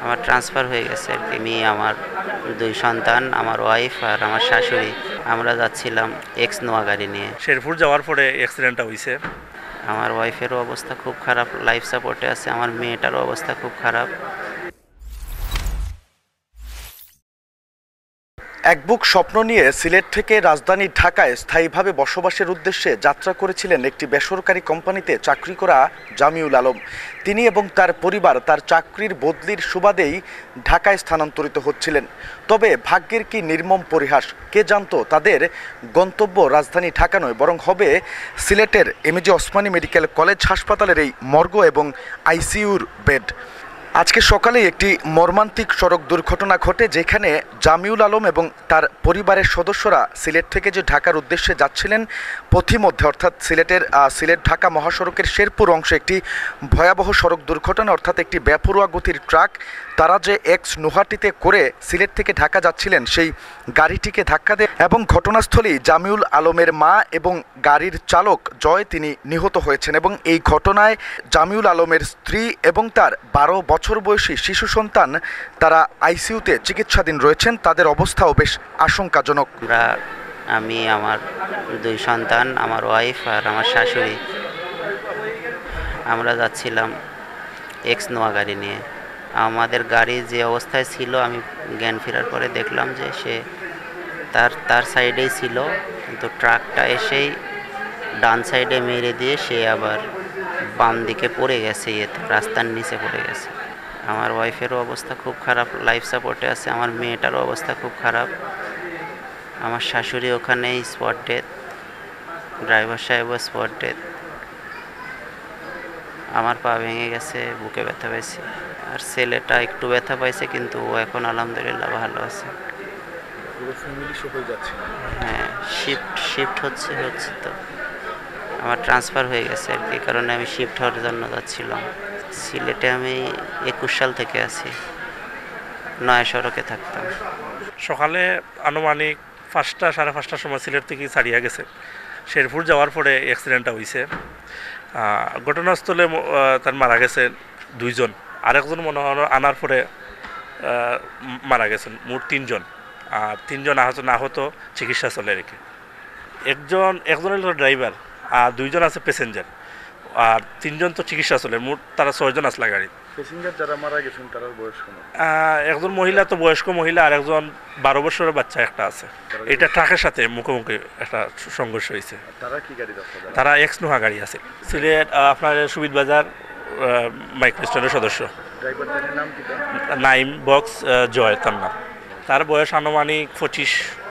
আমার ট্রান্সফার হয়ে গেছে আর কি। আমি আমার 2 সন্তান, আমার ওয়াইফ আর আমার শাশুড়ি আমরা যাচ্ছিলাম এক্স নোয়া গাড়ি নিয়ে। শেরপুর যাওয়ার পরে অ্যাক্সিডেন্টটা হইছে। আমার ওয়াইফেরও অবস্থা খুব খারাপ, লাইফ সাপোর্টে আছে। আমার মেয়েটারও অবস্থা খুব খারাপ। এক বুক স্বপ্ন নিয়ে সিলেট থেকে রাজধানী ঢাকায় স্থায়ীভাবে বসবাসের উদ্দেশ্যে যাত্রা করেছিলেন একটি বেসরকারি কোম্পানিতে চাকরি করা জামিউল আলম। তিনি এবং তার পরিবার তার চাকরির বদলির সুবাদেই ঢাকায় স্থানান্তরিত হচ্ছিলেন। তবে ভাগ্যের কি নির্মম পরিহাস! কে জানতো তাদের গন্তব্য রাজধানী ঢাকা নয়, বরং হবে সিলেটের এমএজি ওসমানী মেডিকেল কলেজ হাসপাতালের এই মর্গ এবং আইসিইউর বেড। আজকে সকালেই একটি মর্মান্তিক সড়ক দুর্ঘটনা ঘটে, যেখানে জামিউল আলম এবং তার পরিবারের সদস্যরা সিলেট থেকে যে ঢাকার উদ্দেশ্যে যাচ্ছিলেন, পথিমধ্যে অর্থাৎ সিলেট ঢাকা মহাসড়কের শেরপুর অংশে একটি ভয়াবহ সড়ক দুর্ঘটনা, অর্থাৎ একটি বেপরোয়া গতির ট্রাক তারা যে এক্স নোহাটিতে করে সিলেট থেকে ঢাকা যাচ্ছিলেন সেই গাড়িটিকে ধাক্কা দেয় এবং ঘটনাস্থলেই জামিউল আলমের মা এবং গাড়ির চালক জয় তিনি নিহত হয়েছেন। এবং এই ঘটনায় জামিউল আলমের স্ত্রী এবং তার 12 বছর বয়সী শিশু সন্তান তারা আইসিইউতে চিকিৎসাধীন রয়েছেন। তাদের অবস্থাও বেশ আশঙ্কাজনক। আমি আমার 2 সন্তান, আমার ওয়াইফ আর আমার শাশুড়ি আমরা যাচ্ছিলাম এক্স নোয়া গাড়ি নিয়ে। আমাদের গাড়ি যে অবস্থায় ছিল, আমি জ্ঞান ফেরার পরে দেখলাম যে সে তার সাইডেই ছিল, কিন্তু ট্রাকটা এসেই ডান সাইডে মেরে দিয়ে সে আবার বাম দিকে পড়ে গেছে, রাস্তার নিচে পড়ে গেছে। আমার ওয়াইফেরও অবস্থা খুব খারাপ, লাইফ সাপোর্টে আছে। আমার মেয়েটারও অবস্থা খুব খারাপ। আমার শাশুড়ি ওখানেই স্পট ডেথ, ড্রাইভার সাহেবও স্পট ডেথ। আমার পা ভেঙে গেছে, বুকে ব্যথা পাইছে। আর ছেলেটা একটু ব্যথা পাইছে, কিন্তু ও এখন আলহামদুলিল্লাহ ভালো আছে। হ্যাঁ, শিফট হচ্ছে তো। আমার ট্রান্সফার হয়ে গেছে আর কি, কারণে আমি শিফট হওয়ার জন্য যাচ্ছিলাম। সিলেটে আমি 21 সাল থেকে আছি, নয়া সড়কে থাকতাম। সকালে আনুমানিক 5টা সাড়ে 5টার সময় সিলেট থেকে ছাড়িয়া গেছে। শেরপুর যাওয়ার পরে অ্যাক্সিডেন্টটা হয়েছে। ঘটনাস্থলে তার মারা গেছে 2 জন, আরেকজন মনে হয় আনার পরে মারা গেছেন। মোট 3 জন, আর 3 জন আহত চিকিৎসা চলে রেখে। একজন হলো ড্রাইভার, আর 2 জন আছে প্যাসেঞ্জার, আর 3 জন তো চিকিৎসা চলে। মোট তারা 6 জন আসলা গাড়ি। প্যাসেঞ্জার যারা মারা গেছেন তার বয়স কত? একজন মহিলা তো বয়স্ক মহিলা, আর একজন 12 বছরের বাচ্চা একটা আছে। এটা ট্রাকের সাথে মুখোমুখি একটা সংঘর্ষ হয়েছে। তারা কি গাড়ি? তারা এক্স নোহা গাড়ি আছে। সিলেট আপনার সুবিধ বাজার মাইক্রো স্টোরের সদস্য। ড্রাইভারের নাম কি? নাইম বক্স জয় তার নাম। তার বয়স আনুমানিক 25।